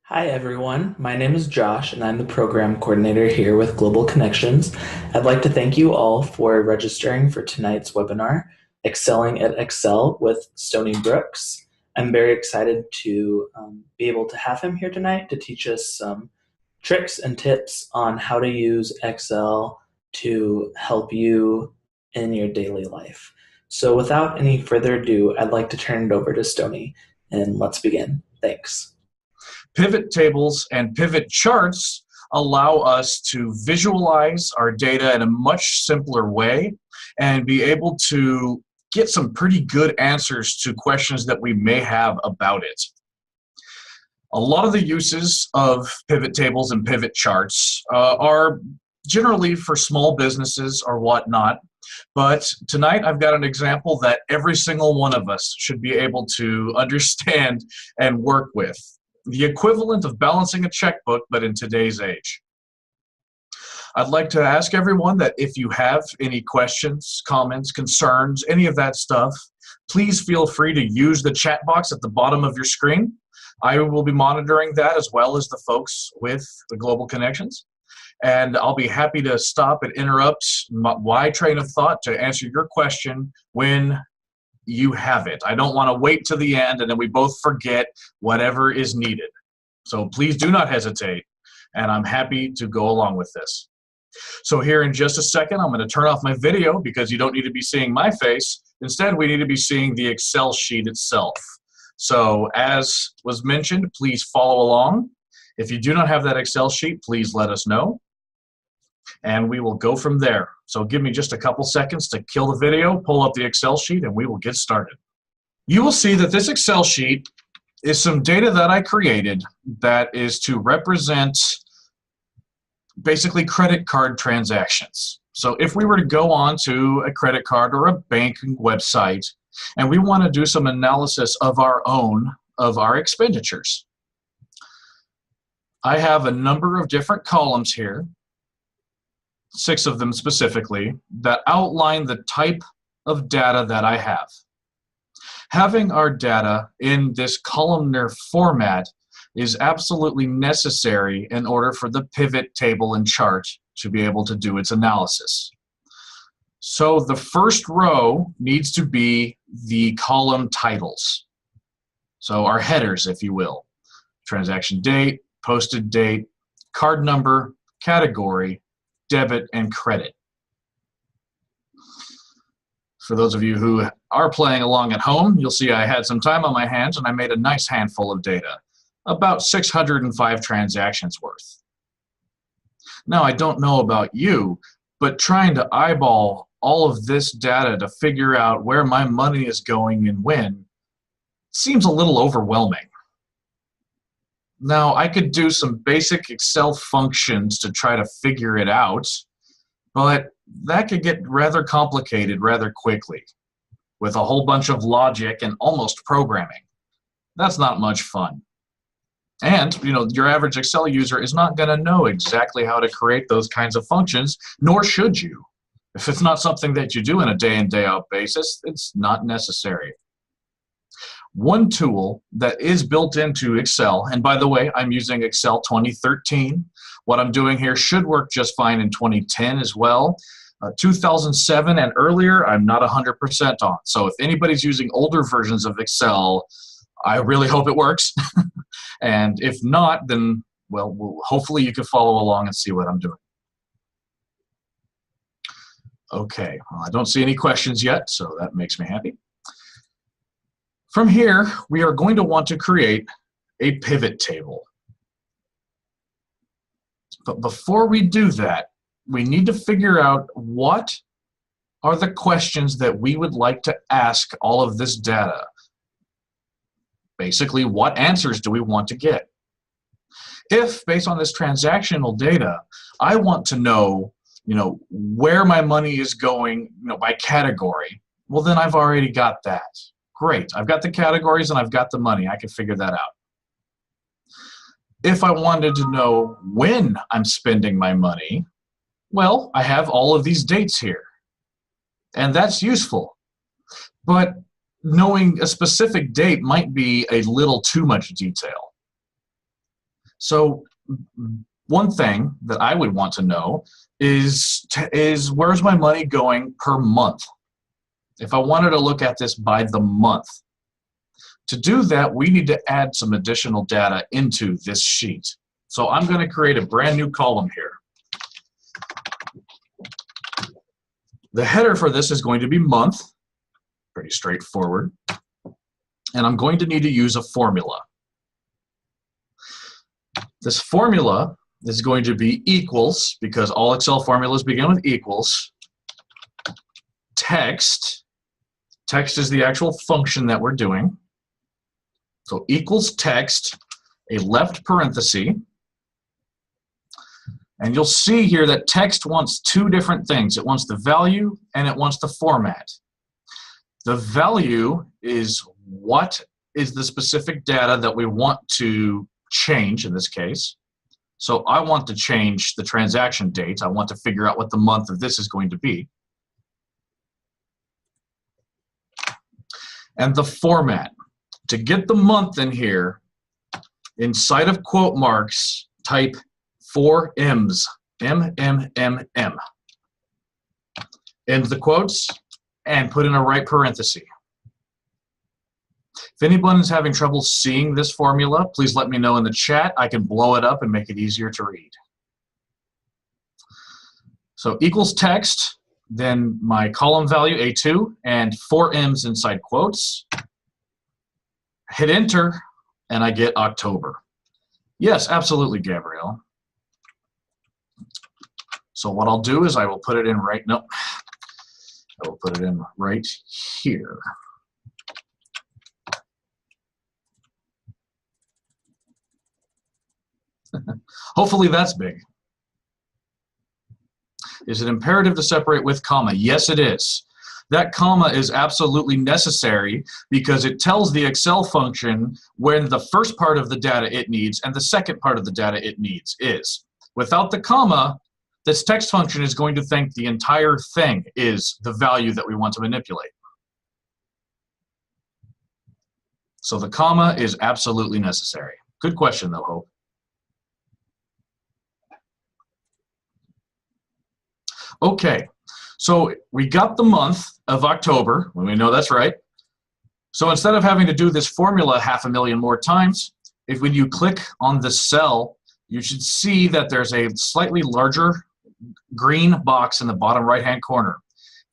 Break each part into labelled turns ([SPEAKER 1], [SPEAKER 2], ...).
[SPEAKER 1] Hi everyone, my name is Josh and I'm the program coordinator here with Global Connections. I'd like to thank you all for registering for tonight's webinar, Excelling at Excel with Stoney Brooks. I'm very excited to be able to have him here tonight to teach us some tricks and tips on how to use Excel to help you in your daily life. So without any further ado, I'd like to turn it over to Stoney and let's begin. Thanks.
[SPEAKER 2] Pivot tables and pivot charts allow us to visualize our data in a much simpler way and be able to get some pretty good answers to questions that we may have about it. A lot of the uses of pivot tables and pivot charts are generally for small businesses or whatnot, but tonight I've got an example that every single one of us should be able to understand and work with. The equivalent of balancing a checkbook, but in today's age. I'd like to ask everyone that if you have any questions, comments, concerns, any of that stuff, please feel free to use the chat box at the bottom of your screen. I will be monitoring that as well as the folks with the Global Connections. And I'll be happy to stop and interrupt my train of thought to answer your question when you have it. I don't want to wait to the end and then we both forget whatever is needed. So please do not hesitate, and I'm happy to go along with this. So here in just a second, I'm going to turn off my video because you don't need to be seeing my face. Instead, we need to be seeing the Excel sheet itself. So as was mentioned, please follow along. If you do not have that Excel sheet, please let us know. And we will go from there. So give me just a couple seconds to kill the video, pull up the Excel sheet, and we will get started. You will see that this Excel sheet is some data that I created that is to represent basically credit card transactions. So if we were to go on to a credit card or a banking website, and we want to do some analysis of our own, of our expenditures. I have a number of different columns here, 6 of them specifically, that outline the type of data that I have. Having our data in this columnar format is absolutely necessary in order for the pivot table and chart to be able to do its analysis. So the first row needs to be the column titles. So our headers, if you will. Transaction date, posted date, card number, category, debit, and credit. For those of you who are playing along at home, you'll see I had some time on my hands and I made a nice handful of data, about 605 transactions worth. Now, I don't know about you, but trying to eyeball all of this data to figure out where my money is going and when seems a little overwhelming. Now, I could do some basic Excel functions to try to figure it out, but that could get rather complicated rather quickly with a whole bunch of logic and almost programming. That's not much fun. And, your average Excel user is not going to know exactly how to create those kinds of functions, nor should you. If it's not something that you do on a day in, day out basis, it's not necessary. One tool that is built into Excel, and by the way, I'm using Excel 2013. What I'm doing here should work just fine in 2010 as well. 2007 and earlier, I'm not 100% on. So if anybody's using older versions of Excel, I really hope it works. And if not, then, well, hopefully you can follow along and see what I'm doing. Okay, well, I don't see any questions yet, so that makes me happy. From here, we are going to want to create a pivot table. But before we do that, we need to figure out what are the questions that we would like to ask all of this data. Basically, what answers do we want to get? If, based on this transactional data, I want to know, where my money is going, by category, well, then I've already got that. Great. I've got the categories and I've got the money. I can figure that out. If I wanted to know when I'm spending my money, well, I have all of these dates here. And that's useful. But knowing a specific date might be a little too much detail. So one thing that I would want to know is where's my money going per month? If I wanted to look at this by the month. To do that, we need to add some additional data into this sheet. So I'm going to create a brand new column here. The header for this is going to be month, pretty straightforward. And I'm going to need to use a formula. This formula is going to be equals, because all Excel formulas begin with equals, text. Text is the actual function that we're doing. So equals text, a left parenthesis. And you'll see here that text wants two different things. It wants the value and it wants the format. The value is what is the specific data that we want to change in this case. So I want to change the transaction date. I want to figure out what the month of this is going to be. And the format. To get the month in here, inside of quote marks, type 4 M's, M, M, M, M. End the quotes and put in a right parenthesis. If anyone is having trouble seeing this formula, please let me know in the chat. I can blow it up and make it easier to read. So equals text, then my column value, A2, and 4 M's inside quotes. Hit enter, and I get October. Yes, absolutely, Gabrielle. So what I'll do is I will put it in right, no, I will put it in right here. Hopefully that's big. Is it imperative to separate with comma? Yes, it is. That comma is absolutely necessary because it tells the Excel function when the first part of the data it needs and the second part of the data it needs is. Without the comma, this text function is going to think the entire thing is the value that we want to manipulate. So the comma is absolutely necessary. Good question though, Hope. Okay, so we got the month of October, when we know that's right. So instead of having to do this formula 500,000 more times, when you click on the cell, you should see that there's a slightly larger green box in the bottom right-hand corner.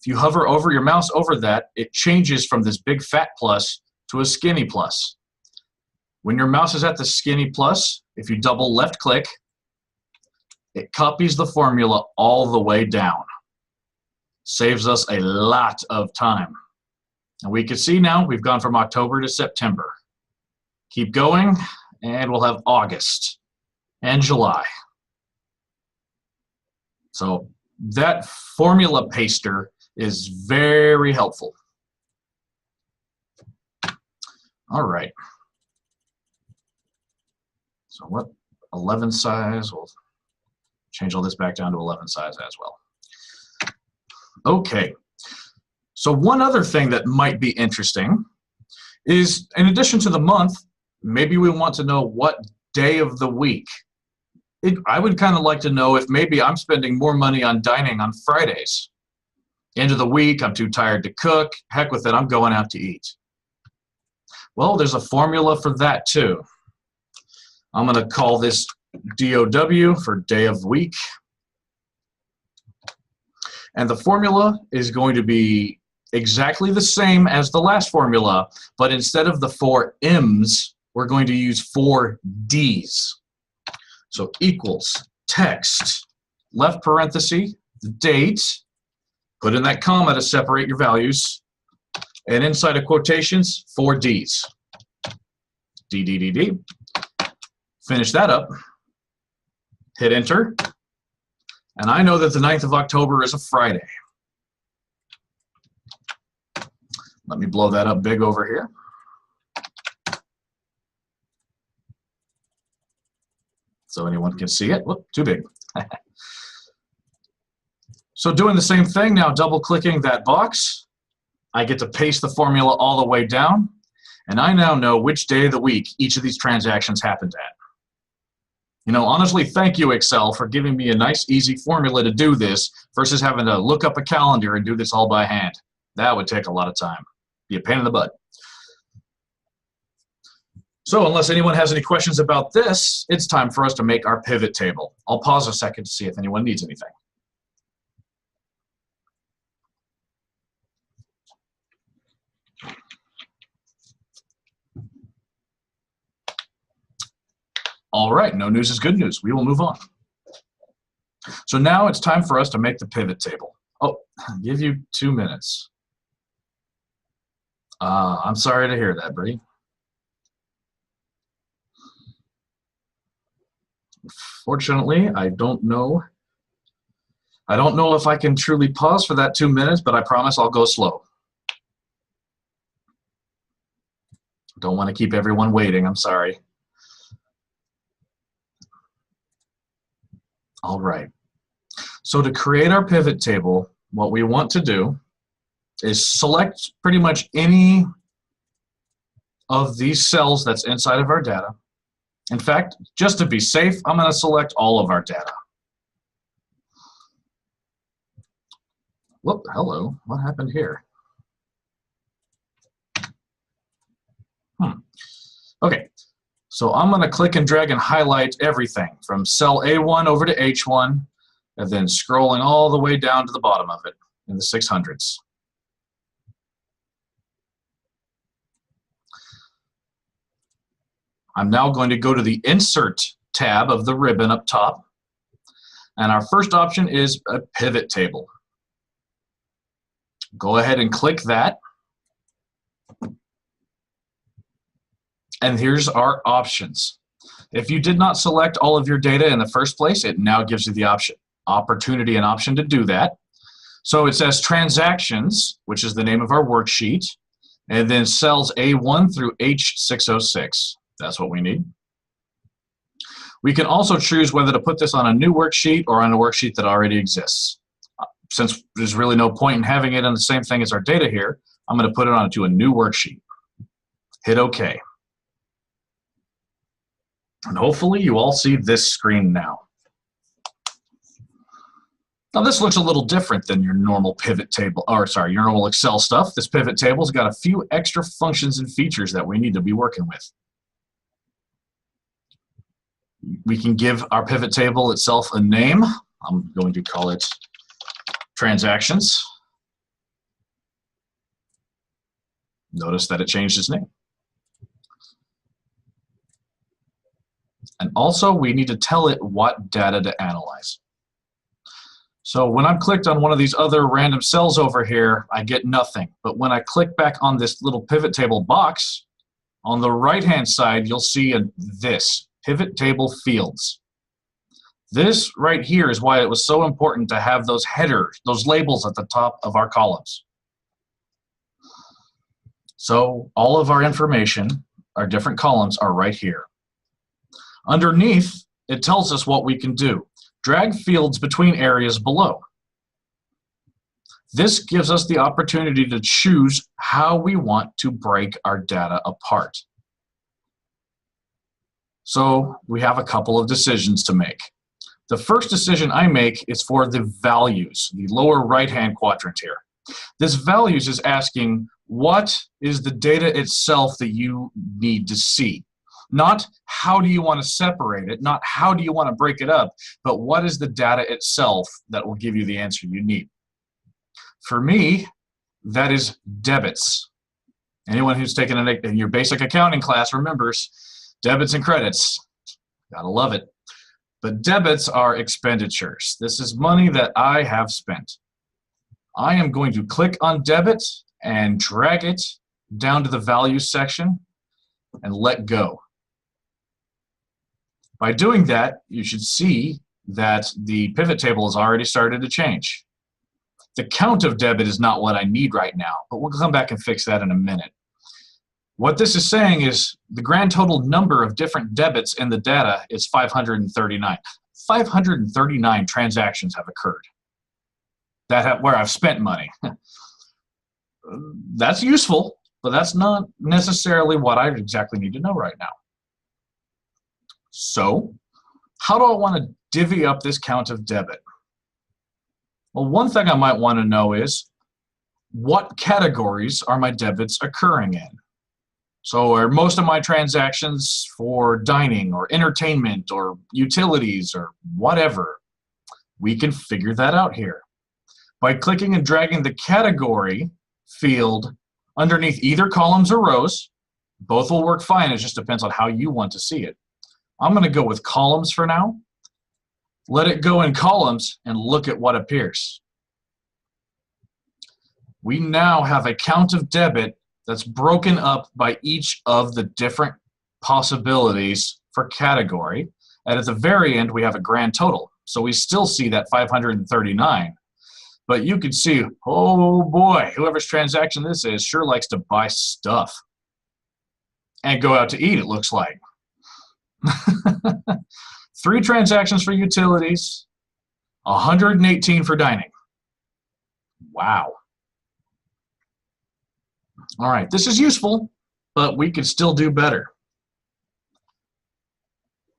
[SPEAKER 2] If you hover over your mouse over that, it changes from this big fat plus to a skinny plus. When your mouse is at the skinny plus, if you double left click, it copies the formula all the way down. Saves us a lot of time. And we can see now we've gone from October to September. Keep going, and we'll have August and July. So that formula paster is very helpful. All right. So what 11 size? We'll change all this back down to 11 size as well. Okay. So one other thing that might be interesting is, in addition to the month, maybe we want to know what day of the week. I would kind of like to know if maybe I'm spending more money on dining on Fridays. End of the week, I'm too tired to cook. Heck with it, I'm going out to eat. Well, there's a formula for that too. I'm going to call this DOW for day of week. And the formula is going to be exactly the same as the last formula, but instead of the 4 M's, we're going to use 4 D's. So equals text, left parenthesis, the date, put in that comma to separate your values, and inside of quotations, 4 D's. D, D, D, D. Finish that up, hit enter, and I know that the 9th of October is a Friday. Let me blow that up big over here. So anyone can see it. Whoop, too big. So doing the same thing now, double clicking that box, I get to paste the formula all the way down, and I now know which day of the week each of these transactions happened at. You know, honestly, thank you, Excel, for giving me a nice, easy formula to do this versus having to look up a calendar and do this all by hand. That would take a lot of time. Be a pain in the butt. So unless anyone has any questions about this, it's time for us to make our pivot table. I'll pause a second to see if anyone needs anything. All right, no news is good news. We will move on. So now it's time for us to make the pivot table. Oh, I'll give you 2 minutes. I'm sorry to hear that, Bree. Fortunately, I don't know if I can truly pause for that 2 minutes, but I promise I'll go slow. Don't want to keep everyone waiting. I'm sorry. All right. So to create our pivot table, what we want to do is select pretty much any of these cells that's inside of our data. In fact, just to be safe, I'm going to select all of our data. Whoop, hello, what happened here? Okay, so I'm going to click and drag and highlight everything from cell A1 over to H1, and then scrolling all the way down to the bottom of it in the 600s. I'm now going to go to the Insert tab of the ribbon up top, and our first option is a pivot table. Go ahead and click that. And here's our options. If you did not select all of your data in the first place, it now gives you the opportunity and option to do that. So it says transactions, which is the name of our worksheet, and then cells A1 through H606. That's what we need. We can also choose whether to put this on a new worksheet or on a worksheet that already exists. Since there's really no point in having it on the same thing as our data here, I'm going to put it onto a new worksheet. Hit OK. And hopefully you all see this screen now. Now this looks a little different than your normal pivot table, or sorry, your normal Excel stuff. This pivot table's got a few extra functions and features that we need to be working with. We can give our pivot table itself a name. I'm going to call it transactions. Notice that it changed its name. And also we need to tell it what data to analyze. So when I'm clicked on one of these other random cells over here, I get nothing. But when I click back on this little pivot table box, on the right-hand side, you'll see this, pivot table fields. This right here is why it was so important to have those headers, those labels at the top of our columns. So all of our information, our different columns are right here. Underneath, it tells us what we can do. Drag fields between areas below. This gives us the opportunity to choose how we want to break our data apart. So we have a couple of decisions to make. The first decision I make is for the values, the lower right-hand quadrant here. This values is asking what is the data itself that you need to see. Not how do you want to separate it, not how do you want to break it up, but what is the data itself that will give you the answer you need. For me, that is debits. Anyone who's taken in your basic accounting class remembers debits and credits. Gotta love it. But debits are expenditures. This is money that I have spent. I am going to click on debit and drag it down to the values section and let go. By doing that, you should see that the pivot table has already started to change. The count of debit is not what I need right now, but we'll come back and fix that in a minute. What this is saying is the grand total number of different debits in the data is 539. 539 transactions have occurred where I've spent money. That's useful, but that's not necessarily what I exactly need to know right now. So How do I want to divvy up this count of debit? Well, one thing I might want to know is, what categories are my debits occurring in? So are most of my transactions for dining or entertainment or utilities or whatever? We can figure that out here. By clicking and dragging the category field underneath either columns or rows, both will work fine. It just depends on how you want to see it. I'm going to go with columns for now. Let it go in columns and look at what appears. We now have a count of debit that's broken up by each of the different possibilities for category. And at the very end, we have a grand total. So we still see that 539. But you can see, oh boy, whoever's transaction this is sure likes to buy stuff and go out to eat, it looks like. 3 transactions for utilities, 118 for dining. Wow. All right, this is useful, but we could still do better.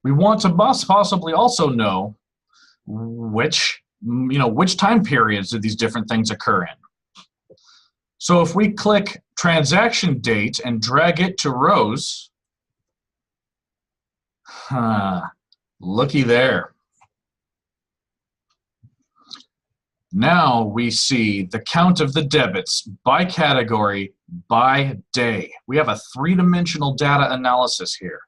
[SPEAKER 2] We want to possibly also know which time periods do these different things occur in. So if we click transaction date and drag it to rows, looky there. Now we see the count of the debits by category, by day. We have a 3-dimensional data analysis here.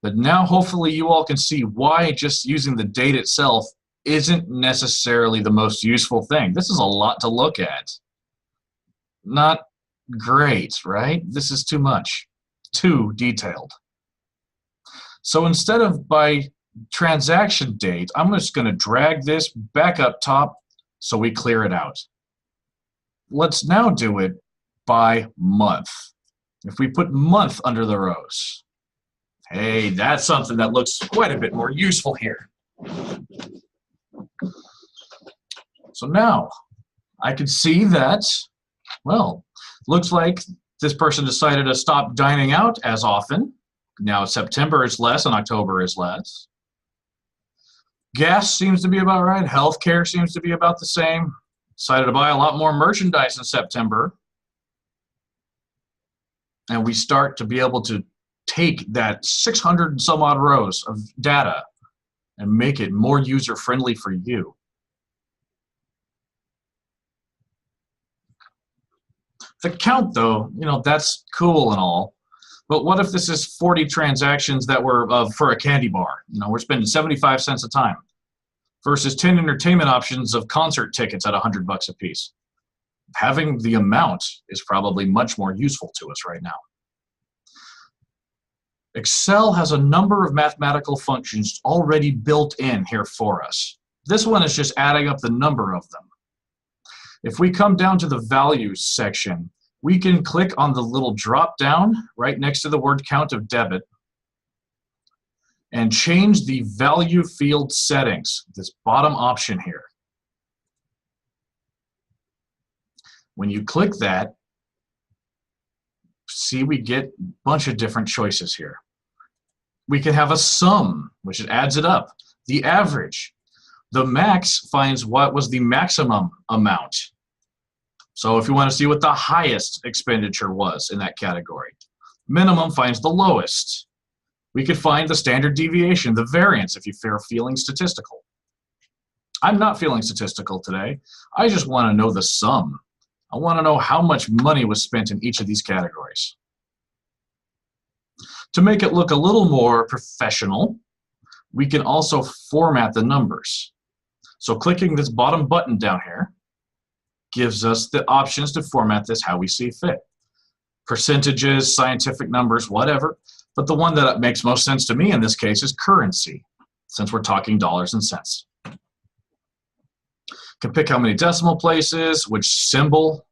[SPEAKER 2] But now hopefully you all can see why just using the date itself isn't necessarily the most useful thing. This is a lot to look at. Not great, right? This is too much, too detailed. So instead of by transaction date, I'm just going to drag this back up top so we clear it out. Let's now do it by month. If we put month under the rows, hey, that's something that looks quite a bit more useful here. So now I can see that, well, looks like this person decided to stop dining out as often. Now September is less and October is less. Gas seems to be about right. Healthcare seems to be about the same. Decided to buy a lot more merchandise in September. And we start to be able to take that 600 and some odd rows of data and make it more user-friendly for you. The count, though, that's cool and all. But what if this is 40 transactions that were for a candy bar? We're spending 75 cents a time versus 10 entertainment options of concert tickets at $100 a piece. Having the amount is probably much more useful to us right now. Excel has a number of mathematical functions already built in here for us. This one is just adding up the number of them. If we come down to the values section, we can click on the little drop down right next to the word count of debit and change the value field settings, this bottom option here. When you click that, see, we get a bunch of different choices here. We can have a sum, which adds it up. The average. The max finds what was the maximum amount. So if you want to see what the highest expenditure was in that category. Minimum finds the lowest. We could find the standard deviation, the variance, if you're feeling statistical. I'm not feeling statistical today. I just want to know the sum. I want to know how much money was spent in each of these categories. To make it look a little more professional, we can also format the numbers. So clicking this bottom button down here gives us the options to format this how we see fit. Percentages, scientific numbers, whatever. But the one that makes most sense to me in this case is currency, since we're talking dollars and cents. Can pick how many decimal places, which symbol,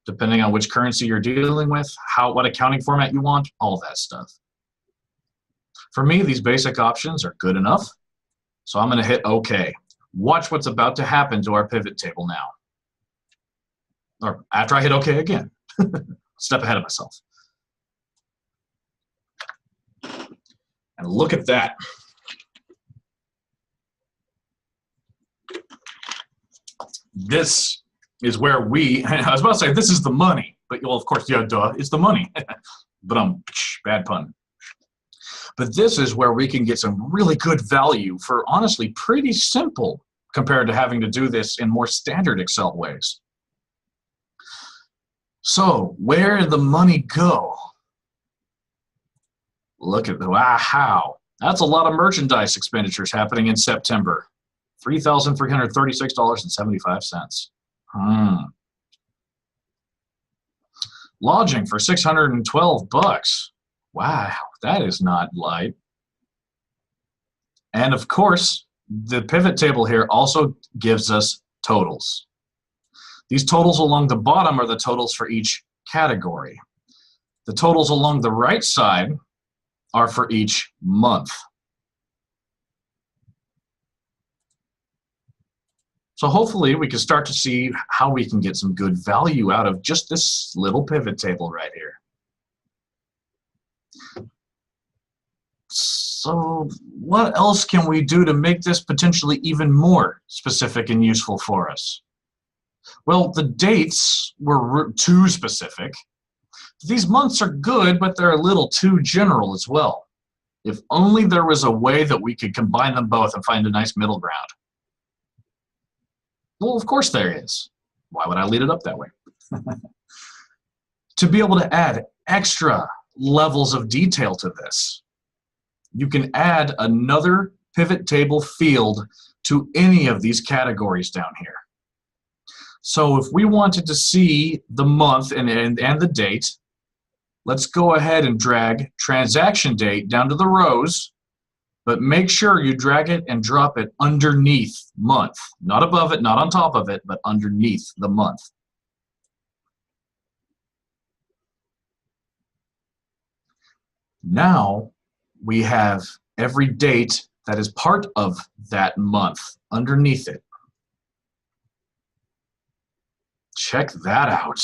[SPEAKER 2] depending on which currency you're dealing with, what accounting format you want, all that stuff. For me, these basic options are good enough, so I'm going to hit OK. Watch what's about to happen to our pivot table now. Or after I hit OK again. Step ahead of myself. And look at that. This is where I was about to say this is the money, but well, of course, yeah, duh, it's the money. But bad pun. But this is where we can get some really good value for honestly pretty simple compared to having to do this in more standard Excel ways. So where did the money go? Look at wow. That's a lot of merchandise expenditures happening in September. $3,336.75. Lodging for $612. Wow, that is not light. And of course, the pivot table here also gives us totals. These totals along the bottom are the totals for each category. The totals along the right side are for each month. So hopefully we can start to see how we can get some good value out of just this little pivot table right here. So what else can we do to make this potentially even more specific and useful for us? Well, the dates were too specific. These months are good, but they're a little too general as well. If only there was a way that we could combine them both and find a nice middle ground. Well, of course there is. Why would I lead it up that way? To be able to add extra levels of detail to this, you can add another pivot table field to any of these categories down here. So if we wanted to see the month and the date, let's go ahead and drag transaction date down to the rows, but make sure you drag it and drop it underneath month. Not above it, not on top of it, but underneath the month. Now we have every date that is part of that month underneath it. Check that out.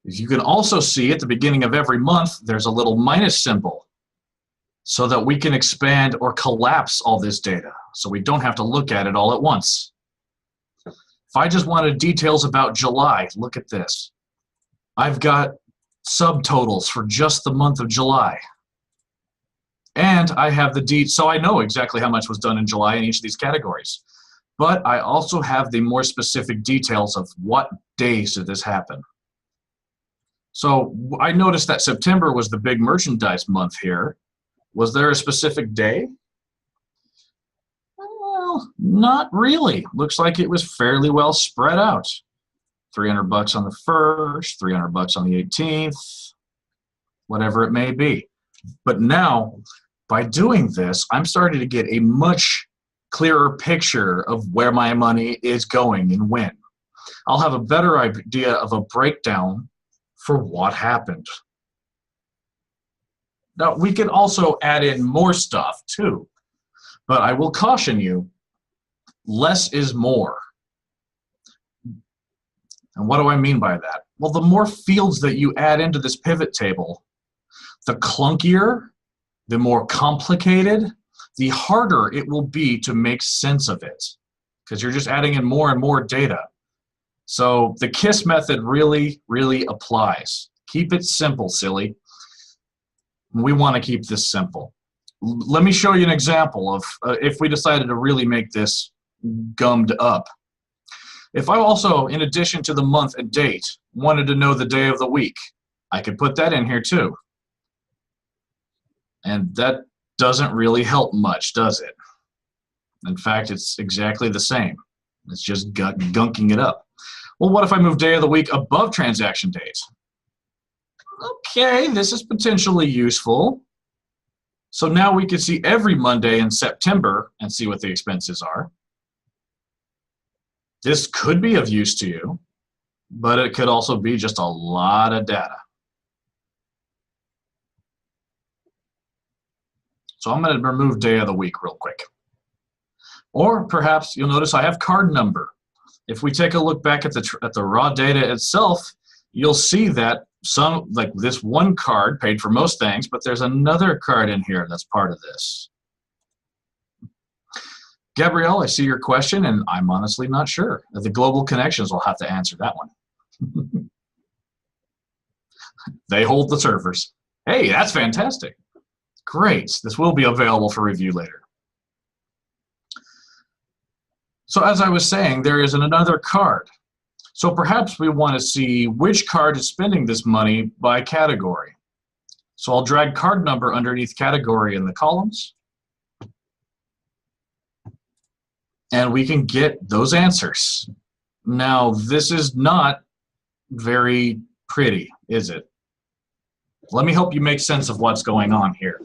[SPEAKER 2] You can also see at the beginning of every month, there's a little minus symbol so that we can expand or collapse all this data so we don't have to look at it all at once. If I just wanted details about July, look at this. I've got subtotals for just the month of July. And I have the deed, so I know exactly how much was done in July in each of these categories. But I also have the more specific details of what days did this happen. So I noticed that September was the big merchandise month here. Was there a specific day? Well, not really. Looks like it was fairly well spread out. $300 on the 1st, $300 on the 18th, whatever it may be. But now, by doing this, I'm starting to get a much clearer picture of where my money is going and when. I'll have a better idea of a breakdown for what happened. Now, we can also add in more stuff too, but I will caution you, less is more. And what do I mean by that? Well, the more fields that you add into this pivot table, the clunkier, the more complicated, the harder it will be to make sense of it, because you're just adding in more and more data. So the KISS method really, really applies. Keep it simple, silly. We want to keep this simple. Let me show you an example of if we decided to really make this gummed up. If I also, in addition to the month and date, wanted to know the day of the week, I could put that in here too. And that doesn't really help much, does it? In fact, it's exactly the same. It's just gunking it up. Well, what if I move day of the week above transaction date? Okay, this is potentially useful. So now we can see every Monday in September and see what the expenses are. This could be of use to you, but it could also be just a lot of data. So I'm going to remove day of the week real quick. Or perhaps you'll notice I have card number. If we take a look back at the raw data itself, you'll see that some, like this one card paid for most things, but there's another card in here that's part of this. Gabrielle, I see your question, and I'm honestly not sure. The global connections will have to answer that one. They hold the servers. Hey, that's fantastic. Great. This will be available for review later. So as I was saying, there is another card. So perhaps we want to see which card is spending this money by category. So I'll drag card number underneath category in the columns. And we can get those answers. Now, this is not very pretty, is it? Let me help you make sense of what's going on here.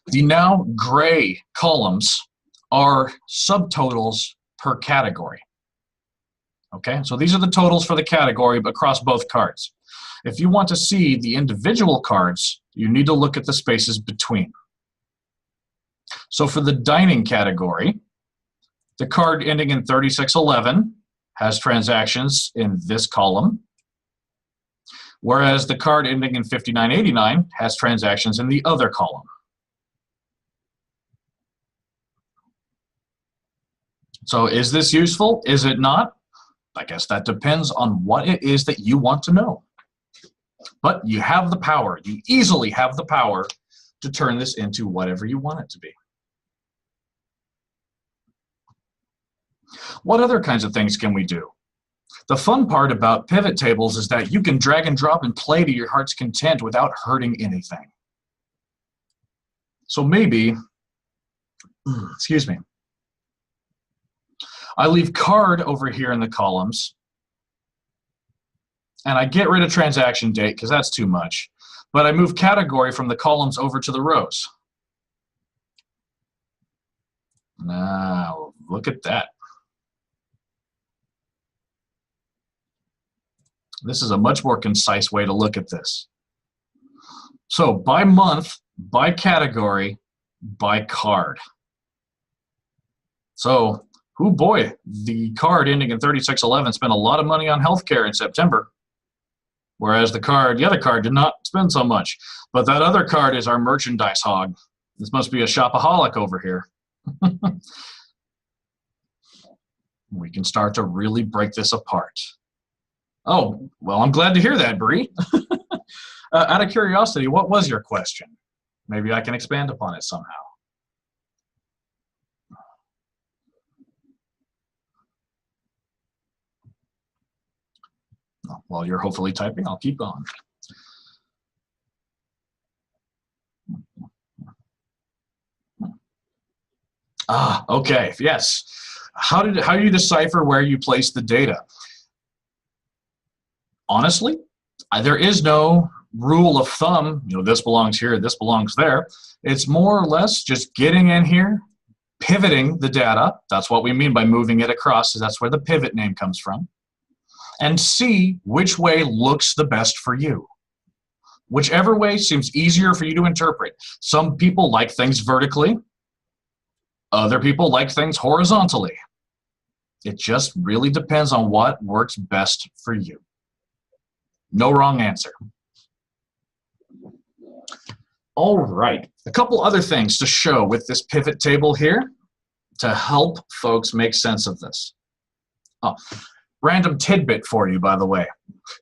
[SPEAKER 2] The now gray columns are subtotals per category. Okay, so these are the totals for the category across both cards. If you want to see the individual cards, you need to look at the spaces between. So for the dining category, the card ending in 3611 has transactions in this column, whereas the card ending in 5989 has transactions in the other column. So is this useful? Is it not? I guess that depends on what it is that you want to know. But you have the power. You easily have the power to turn this into whatever you want it to be. What other kinds of things can we do? The fun part about pivot tables is that you can drag and drop and play to your heart's content without hurting anything. So maybe, excuse me, I leave card over here in the columns, and I get rid of transaction date because that's too much, but I move category from the columns over to the rows. Now, look at that. This is a much more concise way to look at this. So by month, by category, by card. So, oh boy, the card ending in 3611 spent a lot of money on healthcare in September, whereas the other card did not spend so much. But that other card is our merchandise hog. This must be a shopaholic over here. We can start to really break this apart. Oh, well, I'm glad to hear that, Bree. Out of curiosity, what was your question? Maybe I can expand upon it somehow. While you're hopefully typing, I'll keep going. Ah, okay, yes. How do you decipher where you place the data? Honestly, there is no rule of thumb, you know, this belongs here, this belongs there. It's more or less just getting in here, pivoting the data. That's what we mean by moving it across. So that's where the pivot name comes from. And see which way looks the best for you. Whichever way seems easier for you to interpret. Some people like things vertically. Other people like things horizontally. It just really depends on what works best for you. No wrong answer. All right, a couple other things to show with this pivot table here to help folks make sense of this. Oh, random tidbit for you, by the way.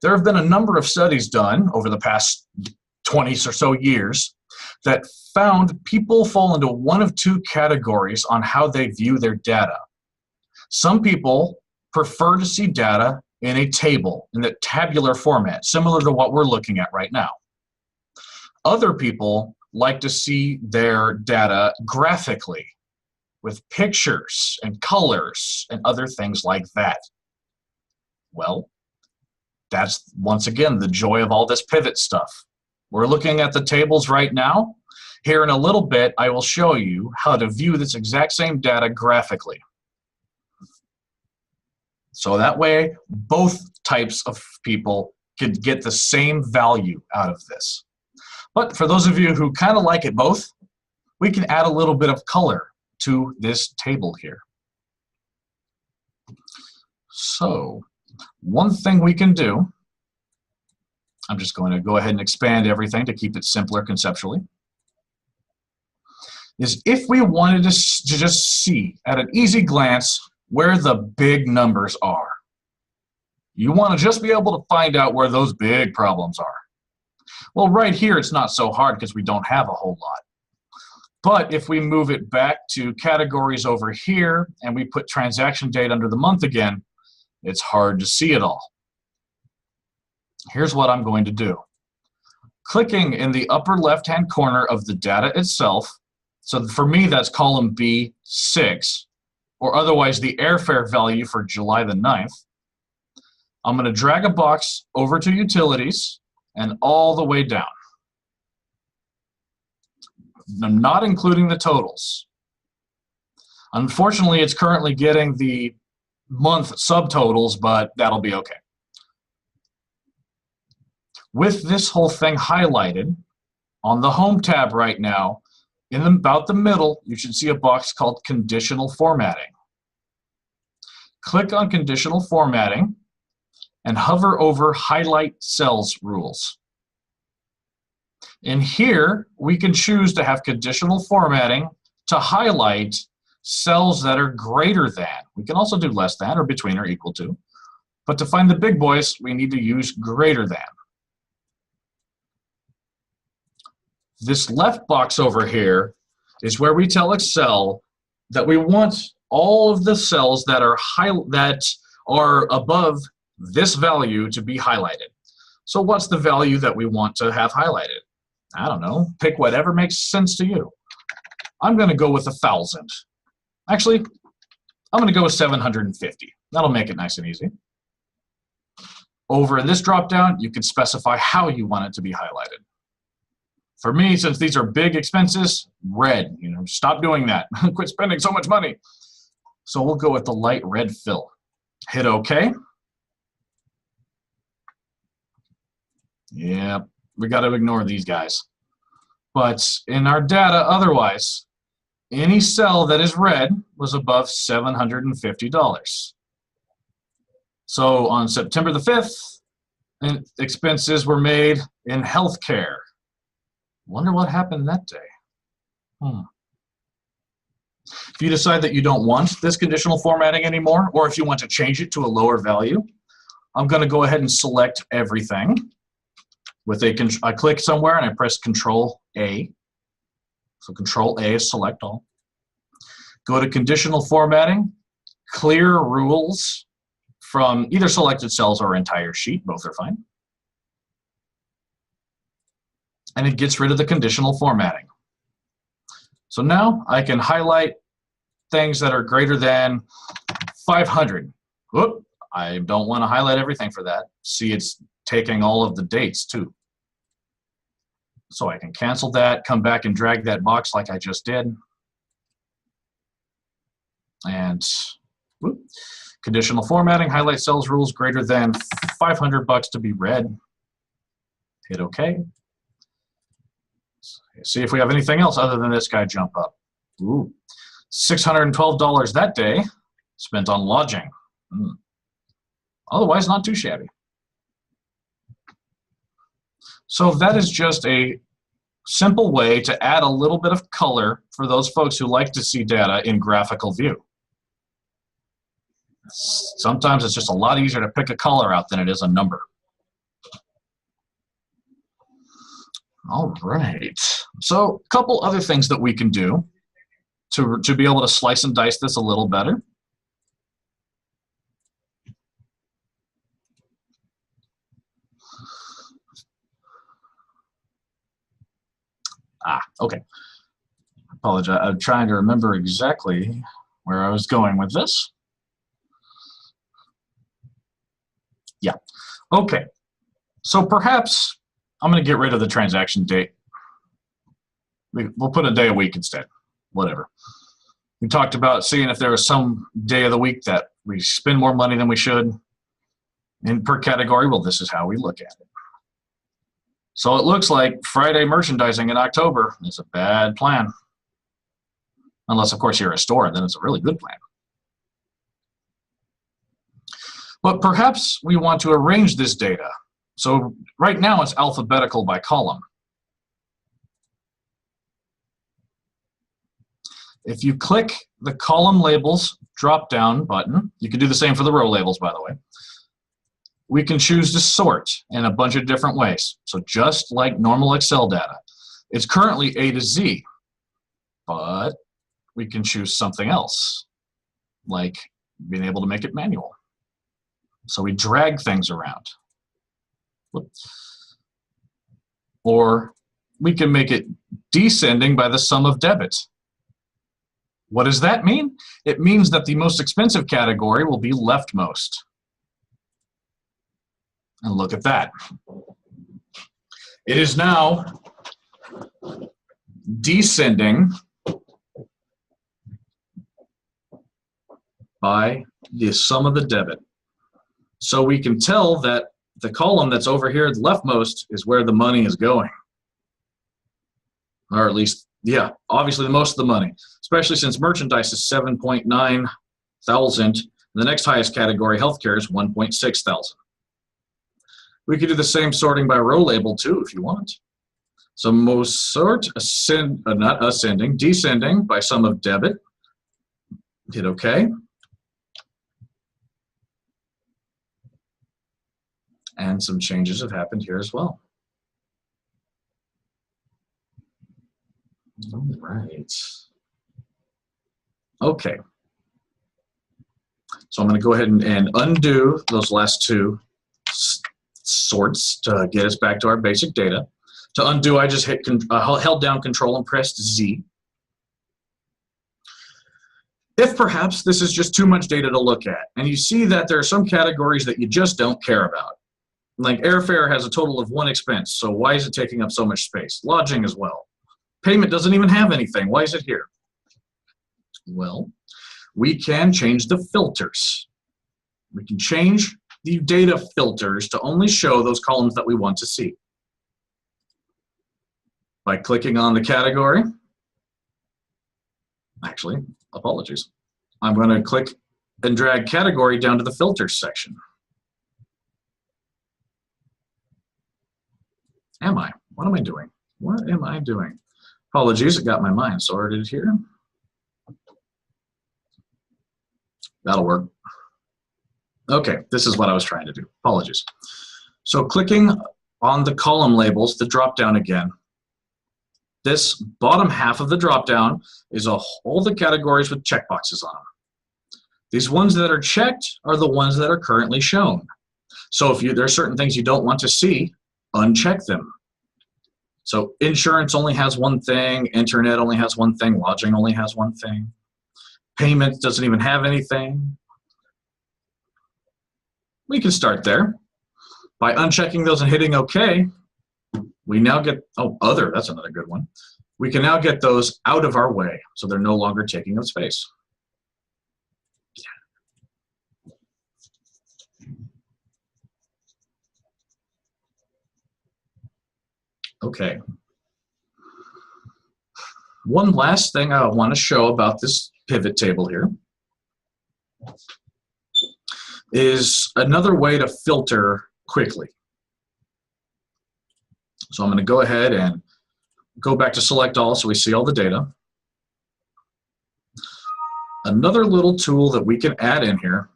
[SPEAKER 2] There have been a number of studies done over the past 20 or so years that found people fall into one of two categories on how they view their data. Some people prefer to see data in a table, in the tabular format, similar to what we're looking at right now. Other people like to see their data graphically, with pictures and colors and other things like that. Well, that's, once again, the joy of all this pivot stuff. We're looking at the tables right now. Here in a little bit, I will show you how to view this exact same data graphically. So that way, both types of people could get the same value out of this. But for those of you who kind of like it both, we can add a little bit of color to this table here. So one thing we can do I'm just going to go ahead and expand everything to keep it simpler conceptually, is if we wanted to just see at an easy glance where the big numbers are. You want to just be able to find out where those big problems are. Well, right here it's not so hard because we don't have a whole lot. But if we move it back to categories over here and we put transaction date under the month again, it's hard to see it all. Here's what I'm going to do. Clicking in the upper left-hand corner of the data itself, so for me that's column B6, or otherwise the airfare value for July the 9th, I'm going to drag a box over to utilities and all the way down. I'm not including the totals. Unfortunately, it's currently getting the month subtotals, but that'll be okay. With this whole thing highlighted, on the Home tab right now, in about the middle, you should see a box called Conditional Formatting. Click on Conditional Formatting and hover over Highlight Cells Rules. In here, we can choose to have conditional formatting to highlight cells that are greater than. We can also do less than or between or equal to. But to find the big boys, we need to use greater than. This left box over here is where we tell Excel that we want all of the cells that are above this value to be highlighted. So what's the value that we want to have highlighted? I don't know. Pick whatever makes sense to you. I'm going to go with 1,000. Actually, I'm going to go with 750. That'll make it nice and easy. Over in this drop-down, you can specify how you want it to be highlighted. For me, since these are big expenses, red. Stop doing that. Quit spending so much money. So we'll go with the light red fill. Hit OK. Yeah, we got to ignore these guys. But in our data, otherwise, any cell that is red was above $750. So on September the 5th, expenses were made in healthcare. Wonder what happened that day. If you decide that you don't want this conditional formatting anymore, or if you want to change it to a lower value, I'm going to go ahead and select everything. I click somewhere and I press Control A. So Control A is select all. Go to conditional formatting, clear rules from either selected cells or entire sheet, both are fine. And it gets rid of the conditional formatting. So now I can highlight things that are greater than 500. Whoop, I don't want to highlight everything for that. See, it's taking all of the dates too. So I can cancel that, come back and drag that box like I just did. And whoop, conditional formatting, highlight cells rules greater than $500 to be read. Hit OK. See if we have anything else other than this guy jump up. Ooh, $612 that day spent on lodging. Otherwise, not too shabby. So that is just a simple way to add a little bit of color for those folks who like to see data in graphical view. Sometimes it's just a lot easier to pick a color out than it is a number. All right. So a couple other things that we can do to be able to slice and dice this a little better. Okay. I apologize. I'm trying to remember exactly where I was going with this. Yeah. Okay. So perhaps I'm going to get rid of the transaction date. We'll put a day a week instead. Whatever. We talked about seeing if there was some day of the week that we spend more money than we should. And per category, well, this is how we look at it. So it looks like Friday merchandising in October is a bad plan. Unless, of course, you're a store, then it's a really good plan. But perhaps we want to arrange this data So right now it's alphabetical by column. If you click the column labels drop-down button, you can do the same for the row labels, by the way. We can choose to sort in a bunch of different ways. So just like normal Excel data. It's currently A to Z, but we can choose something else, like being able to make it manual. So we drag things around. Or we can make it descending by the sum of debits. What does that mean? It means that the most expensive category will be leftmost. And look at that. It is now descending by the sum of the debit. So we can tell that the column that's over here, leftmost, is where the money is going. Or at least, yeah, obviously most of the money, especially since merchandise is 7.9 thousand. The next highest category, healthcare, is 1.6 thousand. We could do the same sorting by row label too if you want. So most sort, not ascending, descending by sum of debit. Hit OK. And some changes have happened here as well. All right. Okay. So I'm going to go ahead and undo those last two sorts to get us back to our basic data. To undo, I just held down Control and pressed Z. If perhaps this is just too much data to look at, and you see that there are some categories that you just don't care about. Like airfare has a total of one expense, so why is it taking up so much space? Lodging as well. Payment doesn't even have anything. Why is it here? Well, we can change the filters. We can change the data filters to only show those columns that we want to see. By clicking on the category, actually, apologies. I'm going to click and drag category down to the filters section. What am I doing? What am I doing? Apologies, it got my mind sorted here. That'll work. Okay, this is what I was trying to do. Apologies. So clicking on the column labels, the drop down again. This bottom half of the drop down is all the categories with checkboxes on them. These ones that are checked are the ones that are currently shown. So if there are certain things you don't want to see, uncheck them. So insurance only has one thing, internet only has one thing, lodging only has one thing, payment doesn't even have anything. We can start there. By unchecking those and hitting OK, we now get, other, that's another good one. We can now get those out of our way, so they're no longer taking up space. Okay. One last thing I want to show about this pivot table here is another way to filter quickly. So I'm going to go ahead and go back to select all so we see all the data. Another little tool that we can add in here,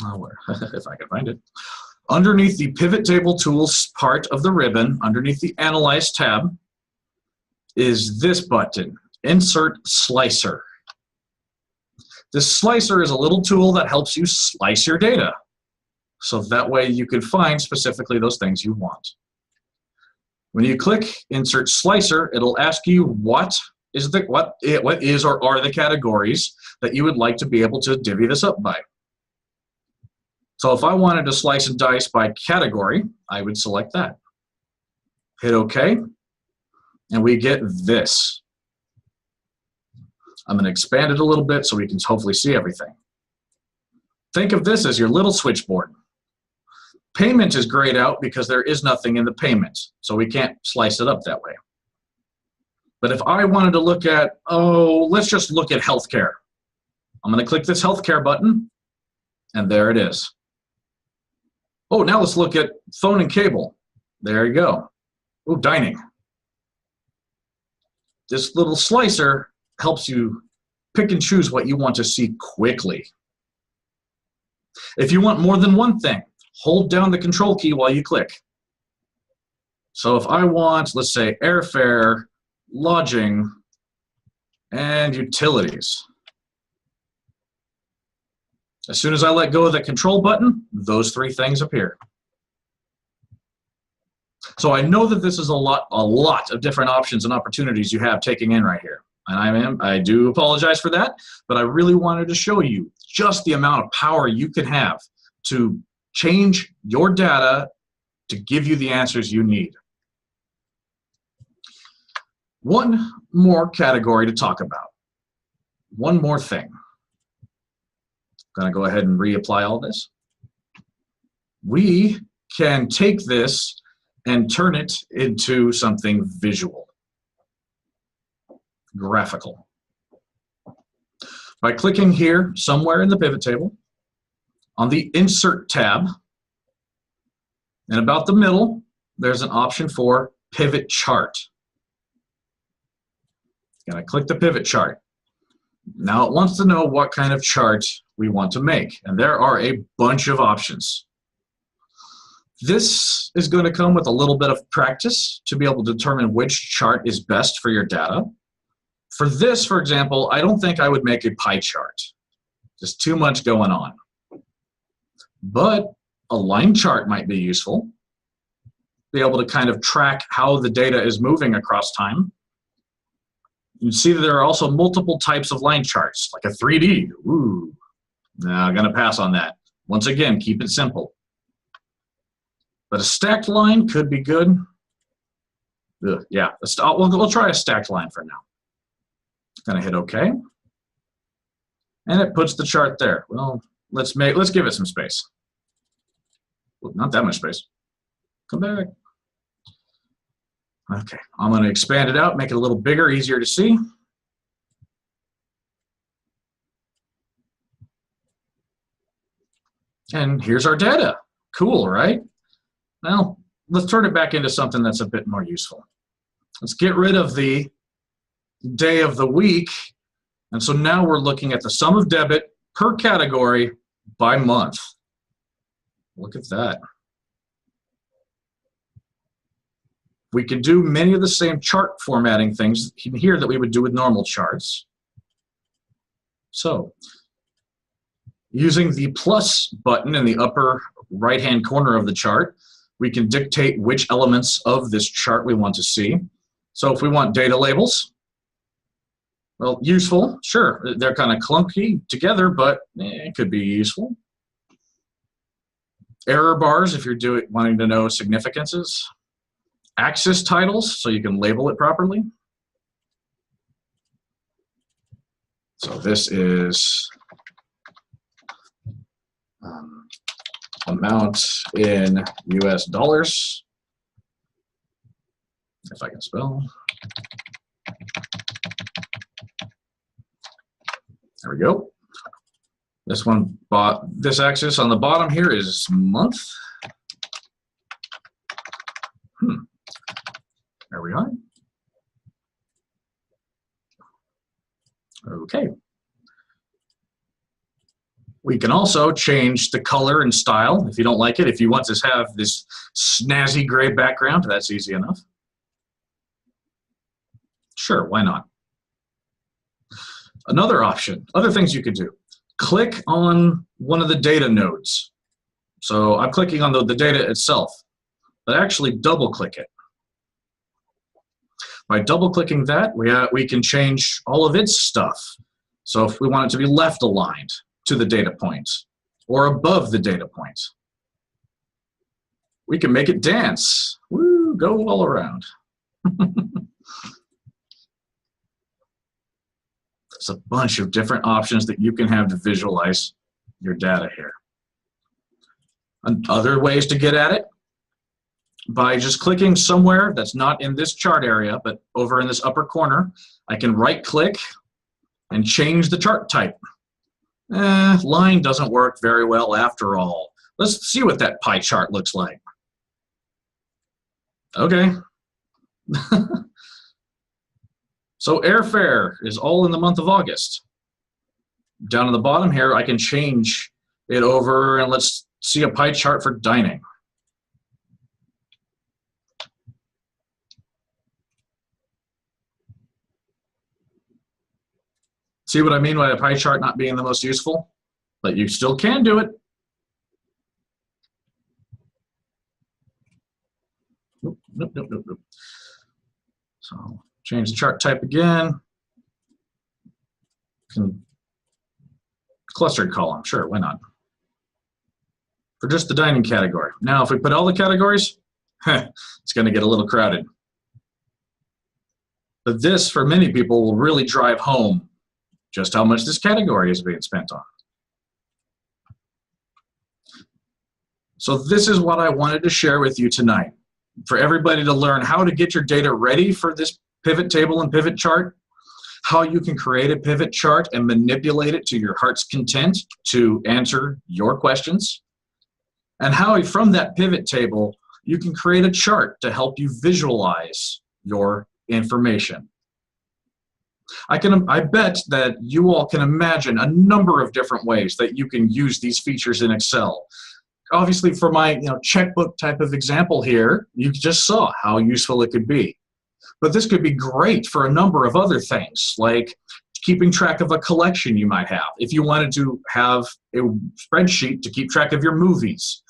[SPEAKER 2] if I can find it, underneath the Pivot Table Tools part of the ribbon, underneath the Analyze tab, is this button, Insert Slicer. This slicer is a little tool that helps you slice your data. So that way you can find specifically those things you want. When you click Insert Slicer, it'll ask you what is or are the categories that you would like to be able to divvy this up by. So if I wanted to slice and dice by category, I would select that. Hit OK, and we get this. I'm going to expand it a little bit so we can hopefully see everything. Think of this as your little switchboard. Payment is grayed out because there is nothing in the payment, so we can't slice it up that way. But if I wanted to look at, let's just look at healthcare. I'm going to click this healthcare button, and there it is. Oh, now let's look at phone and cable. There you go. Oh, dining. This little slicer helps you pick and choose what you want to see quickly. If you want more than one thing, hold down the control key while you click. So if I want, let's say, airfare, lodging, and utilities. As soon as I let go of the control button, those three things appear. So I know that this is a lot of different options and opportunities you have taking in right here. And I do apologize for that, but I really wanted to show you just the amount of power you can have to change your data to give you the answers you need. One more category to talk about. One more thing. I'm going to go ahead and reapply all this. We can take this and turn it into something visual, graphical. By clicking here somewhere in the pivot table, on the Insert tab, and about the middle, there's an option for Pivot Chart. Going to click the Pivot Chart. Now it wants to know what kind of chart we want to make, and there are a bunch of options. This is going to come with a little bit of practice to be able to determine which chart is best for your data. For this, for example, I don't think I would make a pie chart. Just too much going on. But a line chart might be useful. Be able to kind of track how the data is moving across time. You see that there are also multiple types of line charts, like a 3D. Ooh, no, I'm going to pass on that. Once again, keep it simple. But a stacked line could be good. Yeah, we'll try a stacked line for now. Going to hit OK. And it puts the chart there. Well, let's give it some space. Well, not that much space. Come back. Okay, I'm going to expand it out, make it a little bigger, easier to see. And here's our data. Cool, right? Well, let's turn it back into something that's a bit more useful. Let's get rid of the day of the week. And so now we're looking at the sum of debit per category by month. Look at that. We can do many of the same chart formatting things here that we would do with normal charts. So, using the plus button in the upper right-hand corner of the chart, we can dictate which elements of this chart we want to see. So if we want data labels, well, useful, sure. They're kind of clunky together, but it could be useful. Error bars, if you're wanting to know significances. Axis titles, so you can label it properly. So this is amount in US dollars, if I can spell. There we go. This axis on the bottom here is month. There we are. Okay. We can also change the color and style if you don't like it. If you want to have this snazzy gray background, that's easy enough. Sure, why not? Another option, other things you could do. Click on one of the data nodes. So I'm clicking on the data itself, but actually double click it. By double-clicking that, we can change all of its stuff. So if we want it to be left aligned to the data point or above the data point, we can make it dance. Woo, go all around. There's a bunch of different options that you can have to visualize your data here. And other ways to get at it, by just clicking somewhere that's not in this chart area, but over in this upper corner, I can right-click and change the chart type. Line doesn't work very well after all. Let's see what that pie chart looks like. Okay. So airfare is all in the month of August. Down at the bottom here, I can change it over, and let's see a pie chart for dining. See what I mean by a pie chart not being the most useful? But you still can do it. Nope, nope, nope, nope, nope. So change the chart type again. Clustered column, sure, why not? For just the dining category. Now, if we put all the categories, it's going to get a little crowded. But this, for many people, will really drive home just how much this category is being spent on. So this is what I wanted to share with you tonight. For everybody to learn how to get your data ready for this pivot table and pivot chart, how you can create a pivot chart and manipulate it to your heart's content to answer your questions, and how from that pivot table you can create a chart to help you visualize your information. I bet that you all can imagine a number of different ways that you can use these features in Excel. Obviously, for my checkbook type of example here, you just saw how useful it could be. But this could be great for a number of other things, like keeping track of a collection you might have. If you wanted to have a spreadsheet to keep track of your movies,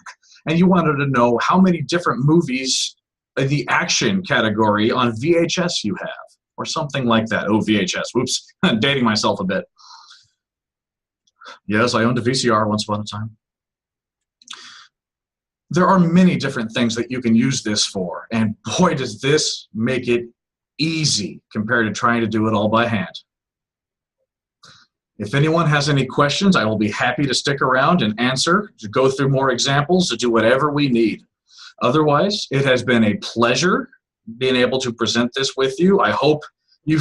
[SPEAKER 2] and you wanted to know how many different movies in the action category on VHS you have, or something like that. Oh, VHS. Whoops, I'm dating myself a bit. Yes, I owned a VCR once upon a time. There are many different things that you can use this for, and boy, does this make it easy compared to trying to do it all by hand. If anyone has any questions, I will be happy to stick around and answer, to go through more examples, to do whatever we need. Otherwise, it has been a pleasure being able to present this with you. I hope it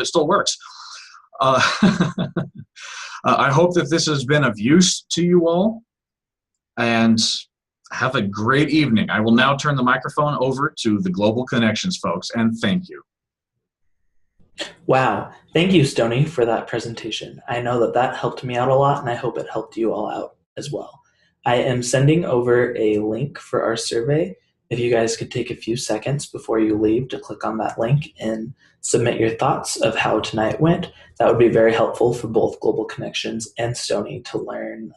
[SPEAKER 2] still works. I hope that this has been of use to you all, and have a great evening. I will now turn the microphone over to the Global Connections folks, and thank you.
[SPEAKER 1] Wow. Thank you, Stoney, for that presentation. I know that that helped me out a lot, and I hope it helped you all out as well. I am sending over a link for our survey. If you guys could take a few seconds before you leave to click on that link and submit your thoughts of how tonight went, that would be very helpful for both Global Connections and Stoney to learn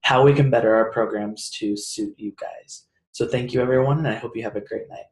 [SPEAKER 1] how we can better our programs to suit you guys. So thank you, everyone, and I hope you have a great night.